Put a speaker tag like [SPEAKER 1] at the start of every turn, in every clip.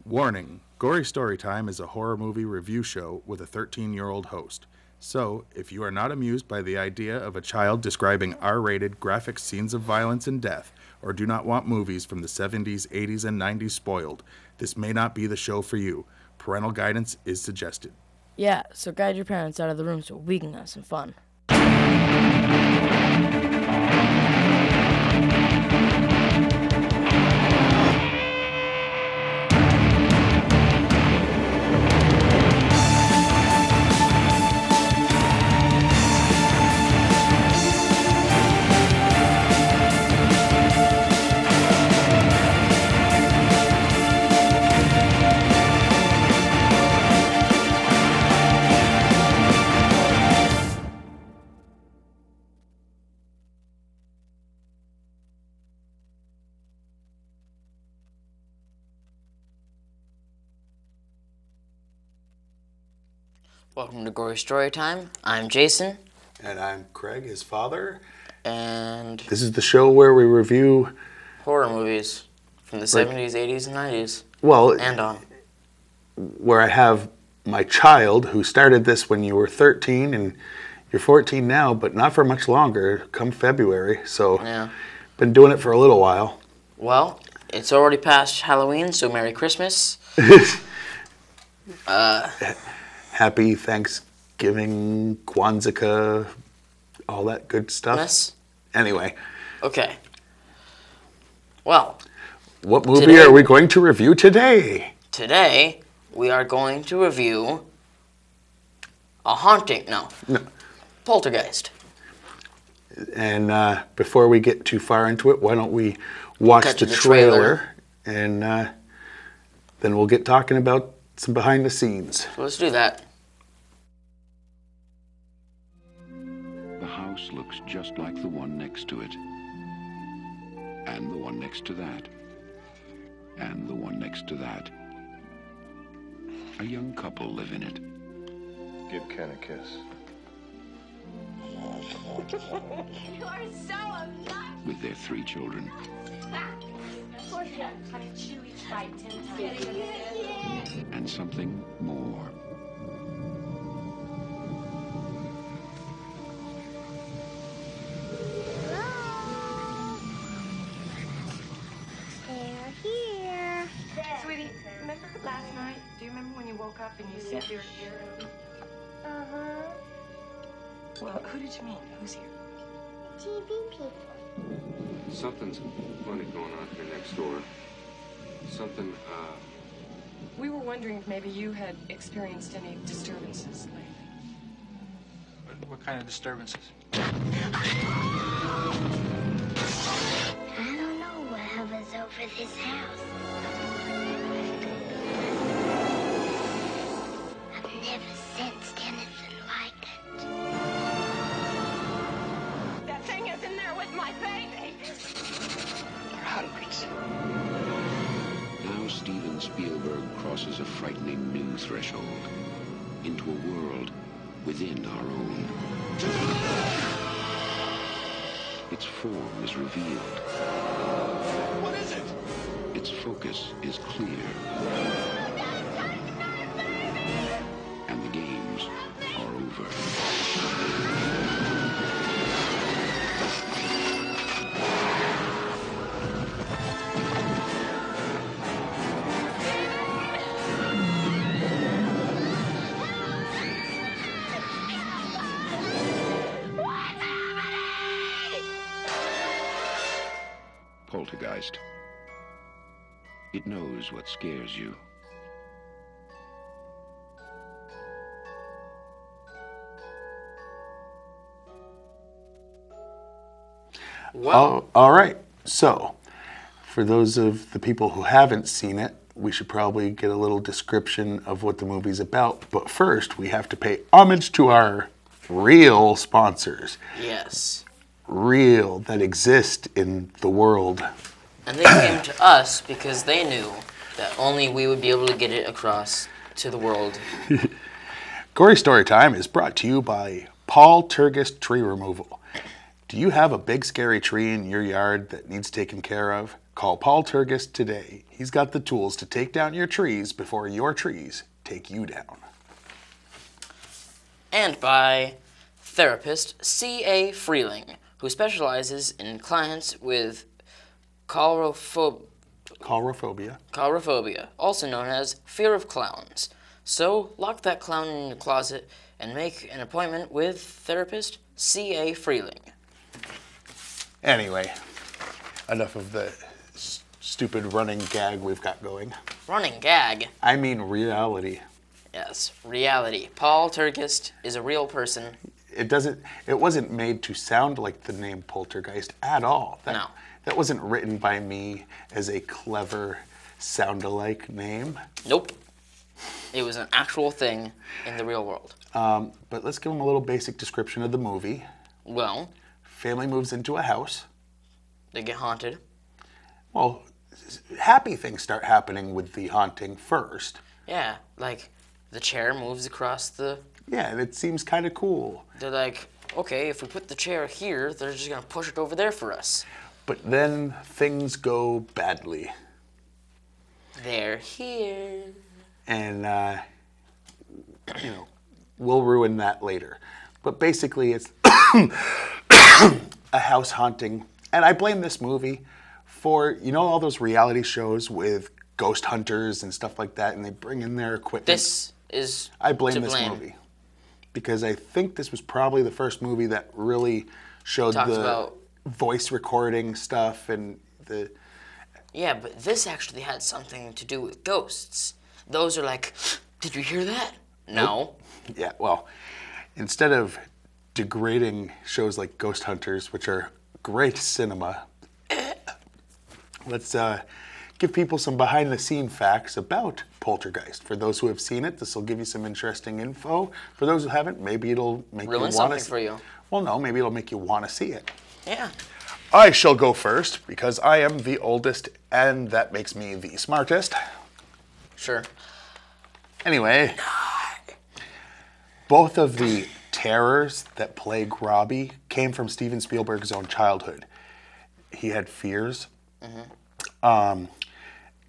[SPEAKER 1] Warning, Gory Story Time is a horror movie review show with a 13-year-old host. So, if you are not amused by the idea of a child describing R-rated graphic scenes of violence and death, or do not want movies from the 70s, 80s, and 90s spoiled, this may not be the show for you. Parental guidance is suggested.
[SPEAKER 2] Yeah, so guide your parents out of the room so we can have some fun.
[SPEAKER 3] Welcome to Gory Story Time. I'm Jason.
[SPEAKER 1] And I'm Craig, his father.
[SPEAKER 3] And
[SPEAKER 1] This is the show where we review
[SPEAKER 3] horror movies from the 70s, 80s, and 90s.
[SPEAKER 1] Well,
[SPEAKER 3] and on.
[SPEAKER 1] Where I have my child who started this when you were 13 and you're 14 now, but not for much longer, come February. So,
[SPEAKER 3] yeah.
[SPEAKER 1] Been doing it for a little while.
[SPEAKER 3] Well, it's already past Halloween, so Merry Christmas.
[SPEAKER 1] Happy Thanksgiving, Kwanzaa, all that good stuff.
[SPEAKER 3] Yes.
[SPEAKER 1] Anyway.
[SPEAKER 3] Okay. Well.
[SPEAKER 1] What movie are we going to review today?
[SPEAKER 3] Today, we are going to review Poltergeist.
[SPEAKER 1] And before we get too far into it, why don't we watch the trailer and then we'll get talking about some behind the scenes.
[SPEAKER 3] So let's do that.
[SPEAKER 4] The house looks just like the one next to it. And the one next to that. And the one next to that. A young couple live in it.
[SPEAKER 5] Give Ken a kiss.
[SPEAKER 6] You are so obnoxious.
[SPEAKER 4] With their 3 children. And something more.
[SPEAKER 6] They're here.
[SPEAKER 7] Sweetie, remember last night? Do you remember when you woke up and you said they were here?
[SPEAKER 6] Uh-huh.
[SPEAKER 7] Well, who did you mean? Who's here?
[SPEAKER 6] TV people.
[SPEAKER 5] Something's funny going on here next door. Something,
[SPEAKER 7] We were wondering if maybe you had experienced any disturbances lately.
[SPEAKER 8] What kind of disturbances?
[SPEAKER 6] I don't know what hovers over this house. I've never sensed anything like it.
[SPEAKER 7] That thing is in there with my baby!
[SPEAKER 8] They're hundreds.
[SPEAKER 4] Now Steven Spielberg crosses a frightening new threshold into a world within our own. Its form is revealed.
[SPEAKER 5] what is it?
[SPEAKER 4] Its focus is clear. And the games are over. Poltergeist. It knows what scares you.
[SPEAKER 1] Well, all right. So, for those of the people who haven't seen it, we should probably get a little description of what the movie's about. But first, we have to pay homage to our real sponsors.
[SPEAKER 3] Yes.
[SPEAKER 1] Real, that exist in the world.
[SPEAKER 3] And they came to us because they knew that only we would be able to get it across to the world.
[SPEAKER 1] Gory Story Time is brought to you by Poltergeist Tree Removal. Do you have a big scary tree in your yard that needs taken care of? Call Poltergeist today. He's got the tools to take down your trees before your trees take you down.
[SPEAKER 3] And by therapist C.A. Freeling, who specializes in clients with
[SPEAKER 1] Coulrophobia.
[SPEAKER 3] also known as fear of clowns. So lock that clown in your closet and make an appointment with therapist C.A. Freeling.
[SPEAKER 1] Anyway, enough of the stupid running gag we've got going.
[SPEAKER 3] Running gag?
[SPEAKER 1] I mean reality.
[SPEAKER 3] Yes, reality. Poltergeist is a real person.
[SPEAKER 1] It wasn't made to sound like the name Poltergeist at all.
[SPEAKER 3] No.
[SPEAKER 1] That wasn't written by me as a clever sound-alike name.
[SPEAKER 3] Nope. It was an actual thing in the real world.
[SPEAKER 1] But let's give them a little basic description of the movie.
[SPEAKER 3] Well,
[SPEAKER 1] family moves into a house.
[SPEAKER 3] They get haunted.
[SPEAKER 1] Well, happy things start happening with the haunting first.
[SPEAKER 3] Yeah, like the chair moves across the...
[SPEAKER 1] Yeah, and it seems kind of cool.
[SPEAKER 3] They're like, okay, if we put the chair here, they're just going to push it over there for us.
[SPEAKER 1] But then things go badly.
[SPEAKER 3] They're here.
[SPEAKER 1] And, we'll ruin that later. But basically, it's a house haunting. And I blame this movie for, all those reality shows with ghost hunters and stuff like that, and they bring in their equipment. I blame this movie. Because I think this was probably the first movie that really showed the voice recording stuff and the...
[SPEAKER 3] Yeah, but this actually had something to do with ghosts. Those are like, did you hear that? No.
[SPEAKER 1] Nope. Yeah, well, instead of degrading shows like Ghost Hunters, which are great cinema, let's give people some behind-the-scene facts about Poltergeist. For those who have seen it, this will give you some interesting info. For those who haven't, maybe it'll make
[SPEAKER 3] ruin
[SPEAKER 1] you want
[SPEAKER 3] something for you.
[SPEAKER 1] Well, no, maybe it'll make you want to see it.
[SPEAKER 3] Yeah.
[SPEAKER 1] I shall go first because I am the oldest, and that makes me the smartest.
[SPEAKER 3] Sure.
[SPEAKER 1] Anyway, both of the terrors that plague Robbie came from Steven Spielberg's own childhood. He had fears,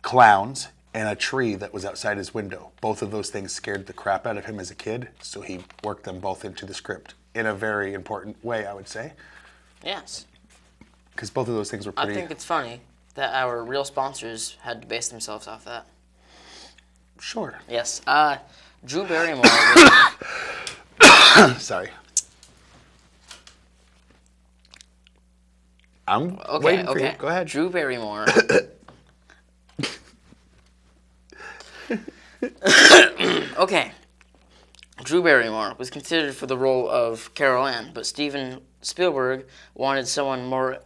[SPEAKER 1] clowns, and a tree that was outside his window. Both of those things scared the crap out of him as a kid, so he worked them both into the script in a very important way, I would say.
[SPEAKER 3] Yes.
[SPEAKER 1] Because both of those things were pretty...
[SPEAKER 3] I think it's funny that our real sponsors had to base themselves off that.
[SPEAKER 1] Sure.
[SPEAKER 3] Yes. Drew Barrymore.
[SPEAKER 1] Sorry. I'm waiting for you. Go ahead.
[SPEAKER 3] Drew Barrymore. Okay. Drew Barrymore was considered for the role of Carol Ann, but Steven Spielberg wanted someone more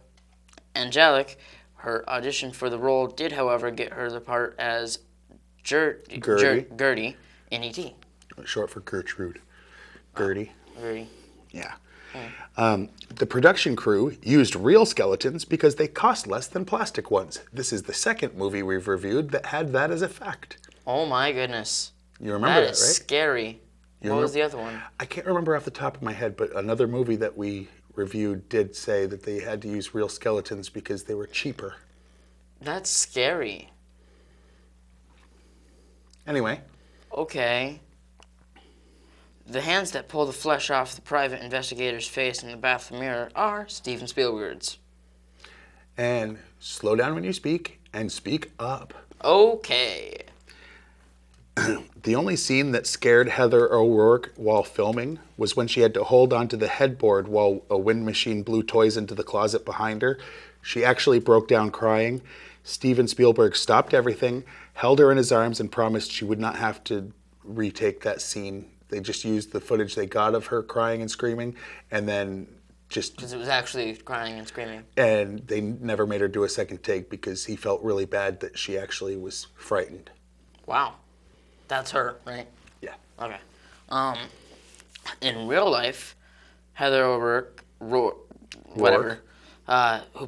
[SPEAKER 3] angelic. Her audition for the role did, however, get her the part as Gertie in E.T.
[SPEAKER 1] Short for Gertrude. Gertie.
[SPEAKER 3] Gertie.
[SPEAKER 1] Yeah. The production crew used real skeletons because they cost less than plastic ones. This is the second movie we've reviewed that had that as a fact.
[SPEAKER 3] Oh my goodness.
[SPEAKER 1] You remember that, right?
[SPEAKER 3] That is scary. What was the other one?
[SPEAKER 1] I can't remember off the top of my head, but another movie that we reviewed did say that they had to use real skeletons because they were cheaper.
[SPEAKER 3] That's scary.
[SPEAKER 1] Anyway.
[SPEAKER 3] Okay. The hands that pull the flesh off the private investigator's face in the bathroom mirror are Steven Spielberg's.
[SPEAKER 1] And slow down when you speak, and speak up.
[SPEAKER 3] Okay.
[SPEAKER 1] The only scene that scared Heather O'Rourke while filming was when she had to hold onto the headboard while a wind machine blew toys into the closet behind her. She actually broke down crying. Steven Spielberg stopped everything, held her in his arms, and promised she would not have to retake that scene. They just used the footage they got of her crying and screaming, and then just...
[SPEAKER 3] Because it was actually crying and screaming.
[SPEAKER 1] And they never made her do a second take because he felt really bad that she actually was frightened.
[SPEAKER 3] Wow. That's her, right?
[SPEAKER 1] Yeah.
[SPEAKER 3] Okay. In real life, Heather O'Rourke, who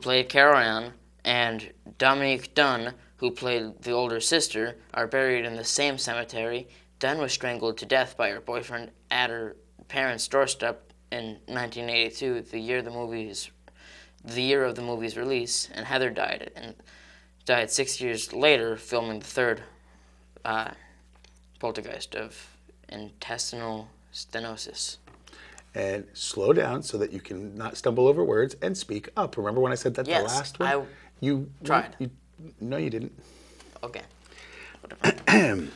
[SPEAKER 3] played Carol Ann, and Dominique Dunn, who played the older sister, are buried in the same cemetery. Dunn was strangled to death by her boyfriend at her parents' doorstep in 1982, the year of the movie's release, and Heather died in died 6 years later filming the third Poltergeist of intestinal stenosis.
[SPEAKER 1] And slow down so that you can not stumble over words and speak up. Remember when I said that the last one?
[SPEAKER 3] I tried.
[SPEAKER 1] No, you didn't.
[SPEAKER 3] Okay. Whatever.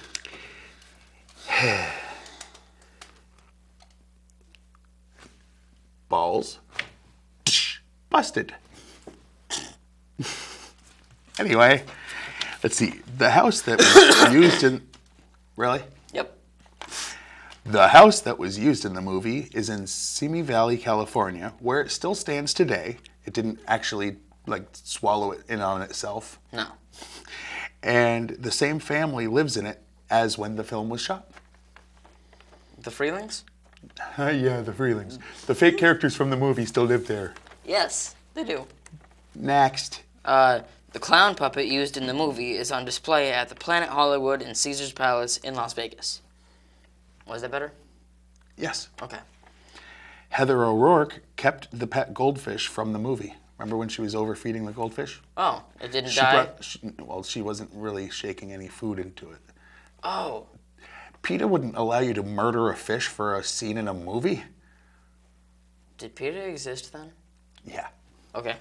[SPEAKER 1] Balls. Busted. Anyway, let's see. The house that was used in... Really?
[SPEAKER 3] Yep.
[SPEAKER 1] The house that was used in the movie is in Simi Valley, California, where it still stands today. It didn't actually, swallow it in on itself.
[SPEAKER 3] No.
[SPEAKER 1] And the same family lives in it as when the film was shot.
[SPEAKER 3] The Freelings?
[SPEAKER 1] Yeah, the Freelings. The fake characters from the movie still live there.
[SPEAKER 3] Yes, they do.
[SPEAKER 1] Next.
[SPEAKER 3] The clown puppet used in the movie is on display at the Planet Hollywood and Caesar's Palace in Las Vegas. Was that better?
[SPEAKER 1] Yes.
[SPEAKER 3] Okay.
[SPEAKER 1] Heather O'Rourke kept the pet goldfish from the movie. Remember when she was overfeeding the goldfish?
[SPEAKER 3] Oh, it didn't die?
[SPEAKER 1] She wasn't really shaking any food into it.
[SPEAKER 3] Oh.
[SPEAKER 1] PETA wouldn't allow you to murder a fish for a scene in a movie?
[SPEAKER 3] Did PETA exist then?
[SPEAKER 1] Yeah.
[SPEAKER 3] Okay.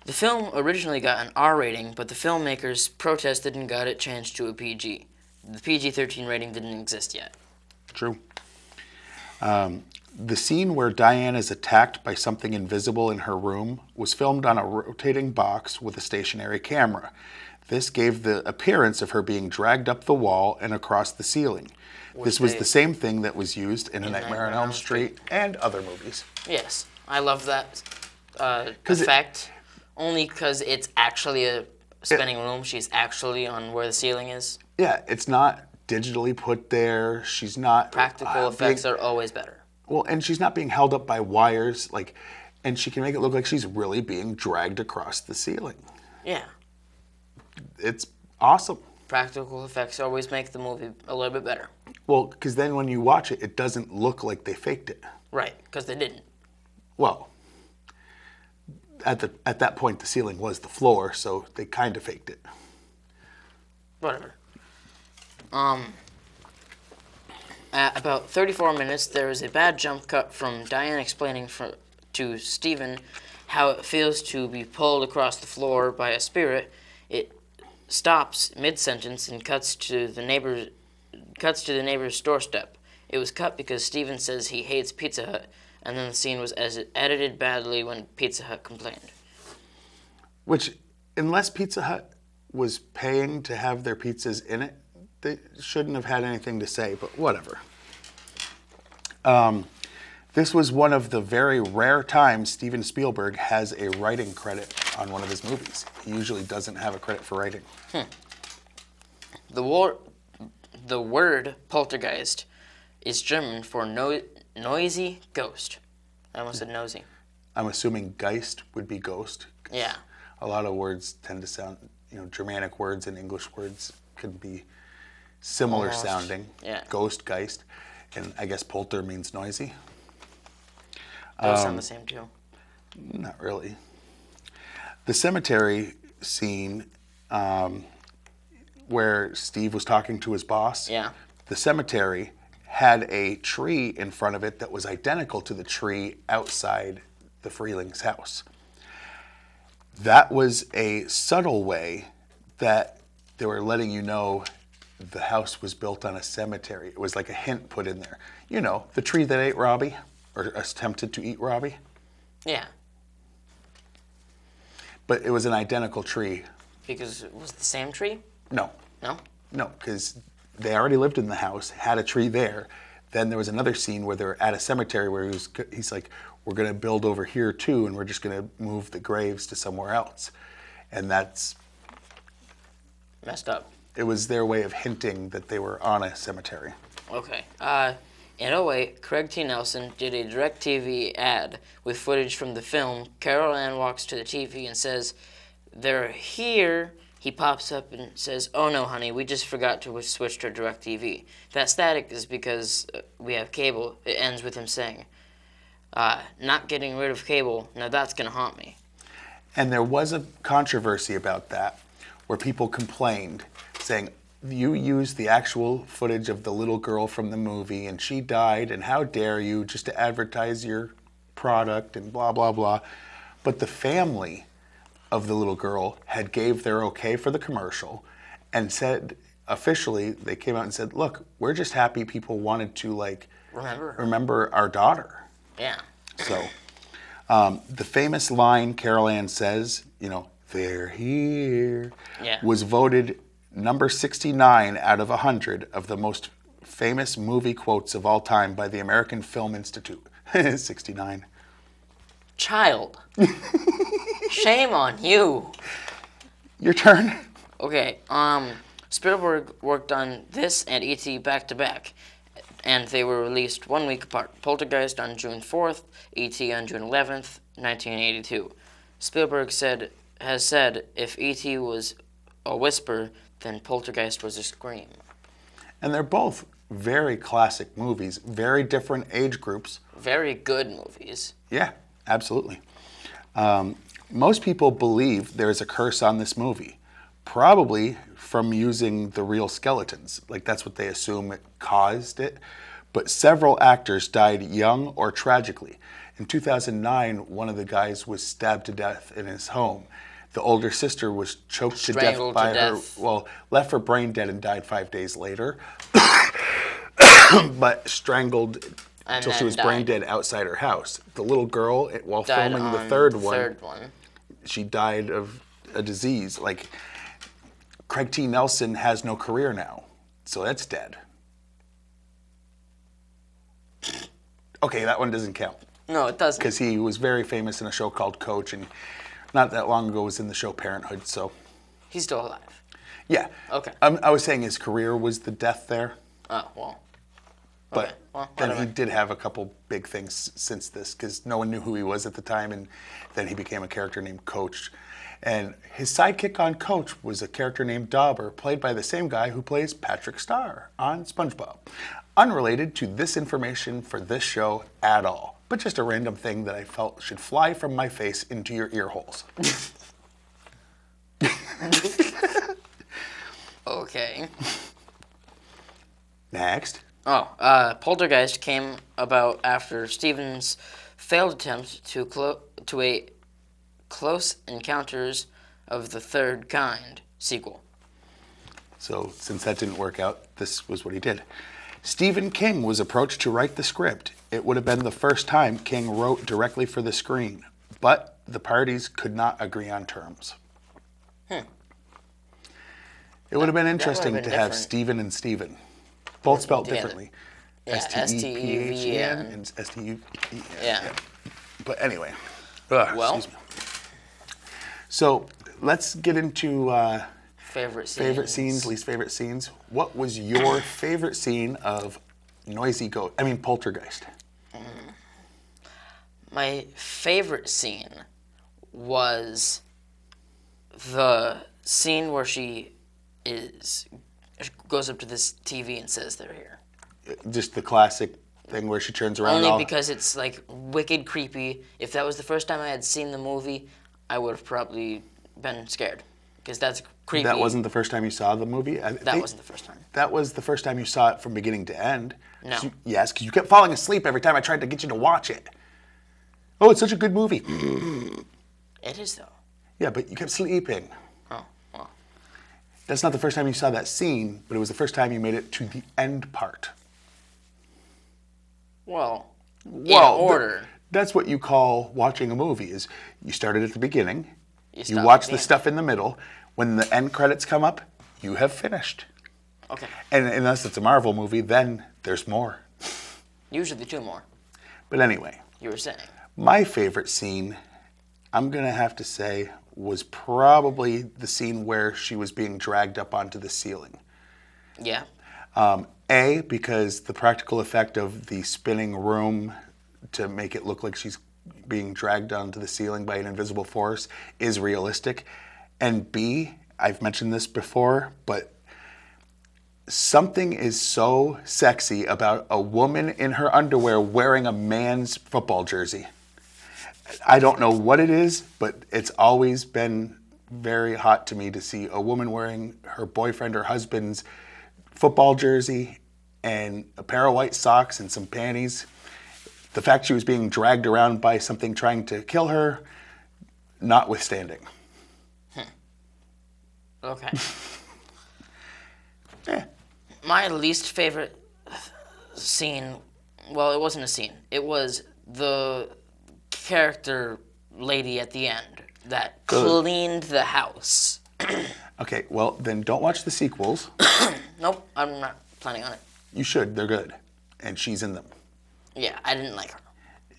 [SPEAKER 3] The film originally got an R rating, but the filmmakers protested and got it changed to a PG. The PG-13 rating didn't exist yet.
[SPEAKER 1] True. The scene where Diane is attacked by something invisible in her room was filmed on a rotating box with a stationary camera. This gave the appearance of her being dragged up the wall and across the ceiling. This was the same thing that was used in A Nightmare on Elm Street and other movies.
[SPEAKER 3] Yes, I love that effect. Only because it's actually a spinning room. She's actually on where the ceiling is.
[SPEAKER 1] Yeah, it's not digitally put there. She's not...
[SPEAKER 3] Practical effects are always better.
[SPEAKER 1] Well, and she's not being held up by wires, and she can make it look like she's really being dragged across the ceiling.
[SPEAKER 3] Yeah.
[SPEAKER 1] It's awesome.
[SPEAKER 3] Practical effects always make the movie a little bit better.
[SPEAKER 1] Well, because then when you watch it, it doesn't look like they faked it.
[SPEAKER 3] Right, because they didn't.
[SPEAKER 1] Well, at that point, the ceiling was the floor, so they kind of faked it.
[SPEAKER 3] Whatever. At about 34 minutes, there is a bad jump cut from Diane explaining to Steven how it feels to be pulled across the floor by a spirit. It stops mid-sentence and cuts to the neighbor's doorstep. It was cut because Steven says he hates Pizza Hut, and then the scene was edited badly when Pizza Hut complained.
[SPEAKER 1] Which, unless Pizza Hut was paying to have their pizzas in it, they shouldn't have had anything to say, but whatever. This was one of the very rare times Steven Spielberg has a writing credit on one of his movies. He usually doesn't have a credit for writing.
[SPEAKER 3] The word poltergeist is German for noisy ghost. I almost said nosy.
[SPEAKER 1] I'm assuming Geist would be ghost.
[SPEAKER 3] Yeah.
[SPEAKER 1] A lot of words tend to sound, Germanic words and English words could be similar sounding.
[SPEAKER 3] Yeah.
[SPEAKER 1] Ghost, Geist. And I guess polter means noisy.
[SPEAKER 3] Those sound the same too.
[SPEAKER 1] Not really. The cemetery scene where Steve was talking to his boss.
[SPEAKER 3] Yeah.
[SPEAKER 1] The cemetery had a tree in front of it that was identical to the tree outside the Freeling's house. That was a subtle way that they were letting you know the house was built on a cemetery. It was like a hint put in there. The tree that ate Robbie, or attempted to eat Robbie.
[SPEAKER 3] Yeah.
[SPEAKER 1] But it was an identical tree.
[SPEAKER 3] Because it was the same tree?
[SPEAKER 1] No.
[SPEAKER 3] No?
[SPEAKER 1] No, because they already lived in the house, had a tree there. Then there was another scene where they're at a cemetery where he's like, we're going to build over here too, and we're just going to move the graves to somewhere else. And that's...
[SPEAKER 3] messed up.
[SPEAKER 1] It was their way of hinting that they were on a cemetery.
[SPEAKER 3] Okay. In 2008, Craig T. Nelson did a DirecTV ad with footage from the film. Carol Ann walks to the TV and says, "They're here." He pops up and says, "Oh no, honey, we just forgot to switch to DirecTV." That static is because we have cable. It ends with him saying, "Not getting rid of cable, now that's gonna haunt me."
[SPEAKER 1] And there was a controversy about that, where people complained, saying, you used the actual footage of the little girl from the movie, and she died, and how dare you, just to advertise your product, and blah, blah, blah. But the family of the little girl had gave their okay for the commercial, and said, officially, they came out and said, look, we're just happy people wanted to, like, remember our daughter.
[SPEAKER 3] Yeah.
[SPEAKER 1] So, the famous line Carol Ann says, you know, they're here, was voted number 69 out of 100 of the most famous movie quotes of all time by the American Film Institute. 69.
[SPEAKER 3] Child. Shame on you.
[SPEAKER 1] Your turn.
[SPEAKER 3] Okay, Spielberg worked on this and E.T. back to back, and they were released 1 week apart. Poltergeist on June 4th, E.T. on June 11th, 1982. Spielberg has said if E.T. was a whisper, then Poltergeist was a scream.
[SPEAKER 1] And they're both very classic movies, very different age groups.
[SPEAKER 3] Very good movies.
[SPEAKER 1] Yeah, absolutely. Most people believe there is a curse on this movie, probably from using the real skeletons. Like, that's what they assume it caused it. But several actors died young or tragically. In 2009, one of the guys was stabbed to death in his home. The older sister was choked to death by her, left for brain dead and died 5 days later, but strangled until she was brain dead outside her house. The little girl, while filming the third one, she died of a disease. Like, Craig T. Nelson has no career now, so that's dead. Okay, that one doesn't count.
[SPEAKER 3] No, it doesn't.
[SPEAKER 1] Because he was very famous in a show called Coach, and not that long ago was in the show Parenthood, so.
[SPEAKER 3] He's still alive?
[SPEAKER 1] Yeah.
[SPEAKER 3] Okay.
[SPEAKER 1] I was saying his career was the death there.
[SPEAKER 3] Oh, well.
[SPEAKER 1] But
[SPEAKER 3] okay. Well,
[SPEAKER 1] then he did have a couple big things since this, because no one knew who he was at the time, and then he became a character named Coach. And his sidekick on Coach was a character named Dauber, played by the same guy who plays Patrick Star on SpongeBob. Unrelated to this information for this show at all, but just a random thing that I felt should fly from my face into your ear holes.
[SPEAKER 3] Okay.
[SPEAKER 1] Next.
[SPEAKER 3] Poltergeist came about after Steven's failed attempt to a Close Encounters of the Third Kind sequel.
[SPEAKER 1] So, since that didn't work out, this was what he did. Stephen King was approached to write the script. It would have been the first time King wrote directly for the screen, but the parties could not agree on terms. It would have been interesting to have Stephen and Stephen, both spelled differently.
[SPEAKER 3] Yeah, S-T-E-V-E-N
[SPEAKER 1] and S-T-U-E-N.
[SPEAKER 3] Yeah.
[SPEAKER 1] But anyway.
[SPEAKER 3] Well.
[SPEAKER 1] Excuse me. So, let's get into
[SPEAKER 3] favorite
[SPEAKER 1] scenes, least favorite scenes. What was your favorite scene of Poltergeist?
[SPEAKER 3] My favorite scene was the scene where she goes up to this TV and says they're here.
[SPEAKER 1] Just the classic thing where she turns around.
[SPEAKER 3] Only because it's like wicked creepy. If that was the first time I had seen the movie, I would have probably been scared. Because that's creepy.
[SPEAKER 1] That wasn't the first time you saw the movie?
[SPEAKER 3] That wasn't the first time.
[SPEAKER 1] That was the first time you saw it from beginning to end?
[SPEAKER 3] No.
[SPEAKER 1] Yes, because you kept falling asleep every time I tried to get you to watch it. Oh, it's such a good movie.
[SPEAKER 3] It is, though.
[SPEAKER 1] Yeah, but you kept sleeping.
[SPEAKER 3] Oh, well.
[SPEAKER 1] That's not the first time you saw that scene, but it was the first time you made it to the end part.
[SPEAKER 3] Well, in order.
[SPEAKER 1] That's what you call watching a movie, is you started at the beginning, you
[SPEAKER 3] watch
[SPEAKER 1] the stuff in the middle. When the end credits come up, you have finished.
[SPEAKER 3] Okay.
[SPEAKER 1] And unless it's a Marvel movie, then there's more.
[SPEAKER 3] Usually 2 more.
[SPEAKER 1] But anyway.
[SPEAKER 3] You were saying.
[SPEAKER 1] My favorite scene, I'm going to have to say, was probably the scene where she was being dragged up onto the ceiling.
[SPEAKER 3] Yeah.
[SPEAKER 1] Because the practical effect of the spinning room to make it look like she's being dragged onto the ceiling by an invisible force is realistic. And B, I've mentioned this before, but something is so sexy about a woman in her underwear wearing a man's football jersey. I don't know what it is, but it's always been very hot to me to see a woman wearing her boyfriend or husband's football jersey and a pair of white socks and some panties. The fact she was being dragged around by something trying to kill her, notwithstanding.
[SPEAKER 3] Okay.
[SPEAKER 1] Eh.
[SPEAKER 3] My least favorite scene, well, it wasn't a scene. It was the character lady at the end that cleaned the house.
[SPEAKER 1] Okay, well, then don't watch the sequels.
[SPEAKER 3] Nope, I'm not planning on it.
[SPEAKER 1] You should, they're good. And she's in them.
[SPEAKER 3] Yeah, I didn't like her.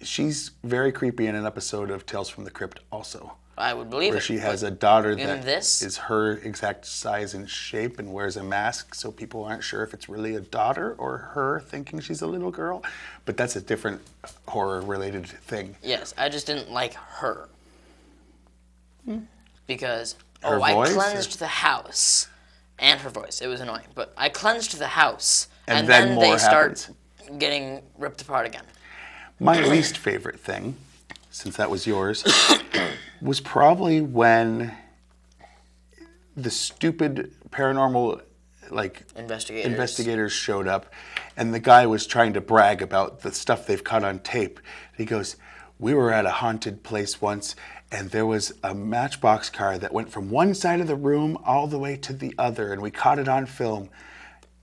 [SPEAKER 1] She's very creepy in an episode of Tales from the Crypt also.
[SPEAKER 3] I would believe
[SPEAKER 1] Where
[SPEAKER 3] it.
[SPEAKER 1] she has a daughter
[SPEAKER 3] in
[SPEAKER 1] that
[SPEAKER 3] this?
[SPEAKER 1] is her exact size and shape and wears a mask, so people aren't sure if it's really a daughter or her thinking she's a little girl. But that's a different horror-related thing.
[SPEAKER 3] Yes, I just didn't like her. Because,
[SPEAKER 1] Her
[SPEAKER 3] I
[SPEAKER 1] voice,
[SPEAKER 3] cleansed the house. And her voice. It was annoying. But I cleansed the house.
[SPEAKER 1] And
[SPEAKER 3] then
[SPEAKER 1] then
[SPEAKER 3] they
[SPEAKER 1] more
[SPEAKER 3] start
[SPEAKER 1] happens.
[SPEAKER 3] getting ripped apart again.
[SPEAKER 1] My least favorite thing, since that was yours, was probably when the stupid paranormal investigators showed up, and the guy was trying to brag about the stuff they've caught on tape. He goes, "We were at a haunted place once, and there was a Matchbox car that went from one side of the room all the way to the other, and we caught it on film.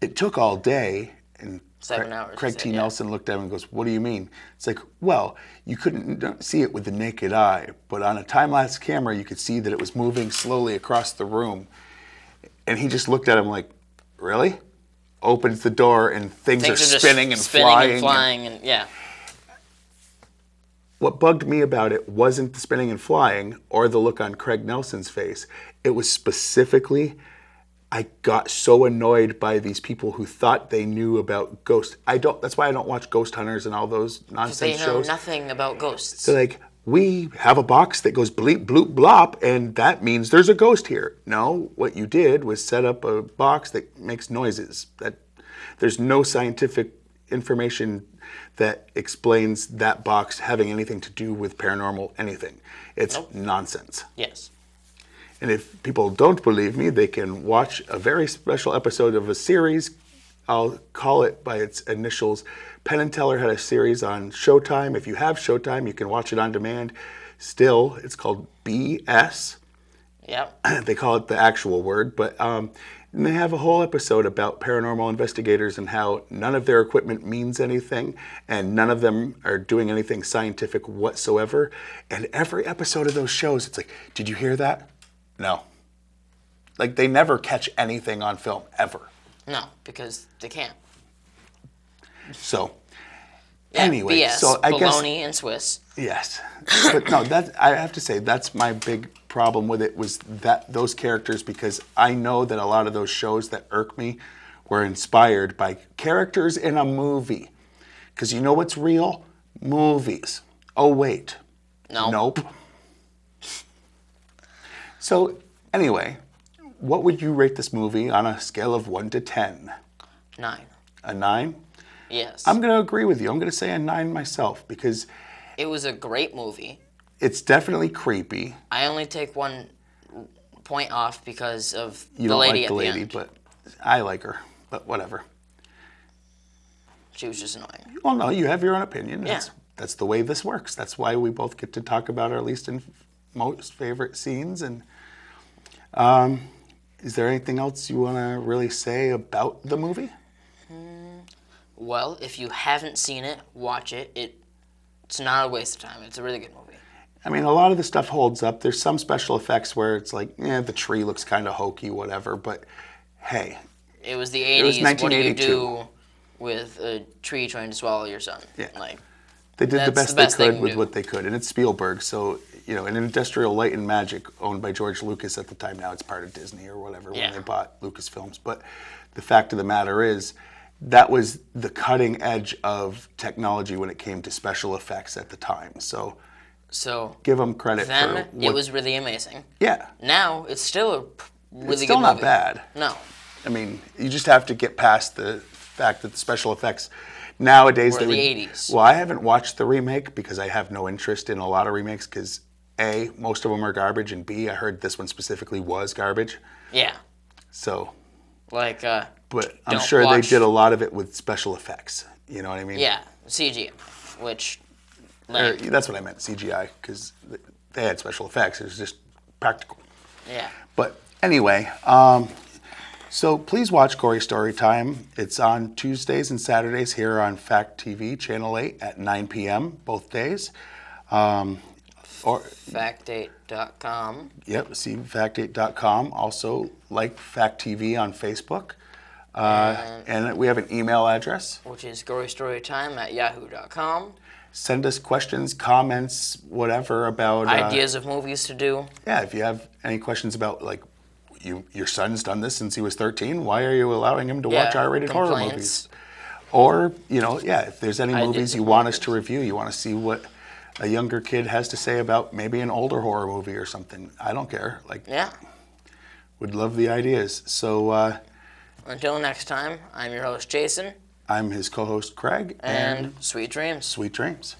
[SPEAKER 1] It took all day." And
[SPEAKER 3] 7 hours.
[SPEAKER 1] Craig T. Nelson looked at him and goes, "What do you mean?" It's like, well, you couldn't see it with the naked eye, but on a time-lapse camera, you could see that it was moving slowly across the room. And he just looked at him like, really? Opens the door and things are spinning and flying.
[SPEAKER 3] And yeah.
[SPEAKER 1] What bugged me about it wasn't the spinning and flying or the look on Craig Nelson's face. It was specifically, I got so annoyed by these people who thought they knew about ghosts. That's why I don't watch Ghost Hunters and all those nonsense shows.
[SPEAKER 3] They know nothing about ghosts.
[SPEAKER 1] They're like, we have a box that goes bleep, bloop, blop, and that means there's a ghost here. No, what you did was set up a box that makes noises. There's no scientific information that explains that box having anything to do with paranormal anything. It's nonsense.
[SPEAKER 3] Yes.
[SPEAKER 1] And if people don't believe me, they can watch a very special episode of a series. I'll call it by its initials. Penn and Teller had a series on Showtime. If you have Showtime, you can watch it on demand. Still, it's called BS.
[SPEAKER 3] Yep.
[SPEAKER 1] They call it the actual word, but and they have a whole episode about paranormal investigators and how none of their equipment means anything and none of them are doing anything scientific whatsoever. And every episode of those shows, it's like, did you hear that? No. Like, they never catch anything on film, ever.
[SPEAKER 3] No, because they can't.
[SPEAKER 1] So,
[SPEAKER 3] Yeah,
[SPEAKER 1] anyway,
[SPEAKER 3] BS,
[SPEAKER 1] so I guess
[SPEAKER 3] baloney and Swiss.
[SPEAKER 1] yes, but no, I have to say that's my big problem with it was that those characters, because I know that a lot of those shows that irk me were inspired by characters in a movie. Because you know what's real? Movies. Oh wait,
[SPEAKER 3] No.
[SPEAKER 1] nope. So anyway, what would you rate this movie on a scale of 1 to 10?
[SPEAKER 3] 9.
[SPEAKER 1] A 9?
[SPEAKER 3] Yes.
[SPEAKER 1] I'm going to agree with you. I'm going to say a 9 myself because
[SPEAKER 3] It was a great movie.
[SPEAKER 1] it's definitely creepy.
[SPEAKER 3] I only take 1 point off because of
[SPEAKER 1] You
[SPEAKER 3] the
[SPEAKER 1] don't
[SPEAKER 3] lady
[SPEAKER 1] like
[SPEAKER 3] at
[SPEAKER 1] the
[SPEAKER 3] the
[SPEAKER 1] lady,
[SPEAKER 3] end.
[SPEAKER 1] but I like her. But whatever.
[SPEAKER 3] She was just annoying.
[SPEAKER 1] Well, no, you have your own opinion.
[SPEAKER 3] Yeah.
[SPEAKER 1] That's the way this works. That's why we both get to talk about our least and most favorite scenes. And is there anything else you want to really say about the movie?
[SPEAKER 3] Well, if you haven't seen it, watch it. It's not a waste of time. It's a really good movie.
[SPEAKER 1] I mean, a lot of the stuff holds up. There's some special effects where it's like, the tree looks kind of hokey, whatever. But hey,
[SPEAKER 3] It was the
[SPEAKER 1] It was
[SPEAKER 3] 80s. What do you
[SPEAKER 1] 1982.
[SPEAKER 3] do with a tree trying to swallow your son?
[SPEAKER 1] Yeah.
[SPEAKER 3] Like,
[SPEAKER 1] they did the
[SPEAKER 3] That's
[SPEAKER 1] best
[SPEAKER 3] the best
[SPEAKER 1] they
[SPEAKER 3] they
[SPEAKER 1] could
[SPEAKER 3] can
[SPEAKER 1] with
[SPEAKER 3] do.
[SPEAKER 1] what they could. And it's Spielberg, so, and Industrial Light and Magic, owned by George Lucas at the time. Now it's part of Disney or whatever
[SPEAKER 3] Yeah.
[SPEAKER 1] when they bought Lucasfilms. But the fact of the matter is, that was the cutting edge of technology when it came to special effects at the time. So
[SPEAKER 3] so
[SPEAKER 1] give them credit
[SPEAKER 3] then
[SPEAKER 1] for
[SPEAKER 3] it was really amazing.
[SPEAKER 1] Yeah.
[SPEAKER 3] Now it's still a really
[SPEAKER 1] It's still
[SPEAKER 3] good
[SPEAKER 1] not
[SPEAKER 3] movie.
[SPEAKER 1] bad.
[SPEAKER 3] No.
[SPEAKER 1] I mean, you just have to get past the fact that the special effects
[SPEAKER 9] nowadays
[SPEAKER 3] Or
[SPEAKER 9] they
[SPEAKER 3] the
[SPEAKER 9] would,
[SPEAKER 3] 80s.
[SPEAKER 9] Well, I haven't watched the remake because I have no interest in a lot of remakes because A, most of them are garbage, and B, I heard this one specifically was garbage.
[SPEAKER 3] Yeah.
[SPEAKER 9] So,
[SPEAKER 3] Like,
[SPEAKER 9] but I'm
[SPEAKER 3] don't
[SPEAKER 9] sure they
[SPEAKER 3] watch-
[SPEAKER 9] did a lot of it with special effects. You know what I mean?
[SPEAKER 3] Yeah, CG, which,
[SPEAKER 9] Or,
[SPEAKER 3] like,
[SPEAKER 9] that's what I meant, CGI, because they had special effects. It was just practical.
[SPEAKER 3] yeah.
[SPEAKER 9] But anyway, so please watch Gory Story Time. It's on Tuesdays and Saturdays here on Fact TV, Channel 8 at 9 p.m. both days. Or
[SPEAKER 3] Fact8.com.
[SPEAKER 9] Yep, see fact8.com. Also like Fact TV on Facebook. And we have an email address.
[SPEAKER 3] Which is gorystorytime@yahoo.com.
[SPEAKER 9] Send us questions, comments, whatever about...
[SPEAKER 3] Ideas of movies to do.
[SPEAKER 9] Yeah, if you have any questions about, like, your son's done this since he was 13, why are you allowing him to watch R-rated horror
[SPEAKER 3] complaints.
[SPEAKER 9] movies? Or, you know, yeah, if there's any
[SPEAKER 3] Ideas
[SPEAKER 9] movies
[SPEAKER 3] of
[SPEAKER 9] you want us to review, you want to see what a younger kid has to say about maybe an older horror movie or something. I don't care. Like,
[SPEAKER 3] Yeah.
[SPEAKER 9] would love the ideas. So,
[SPEAKER 3] Until next time, I'm your host, Jason.
[SPEAKER 9] I'm his co-host, Craig.
[SPEAKER 3] And sweet dreams.
[SPEAKER 9] Sweet dreams.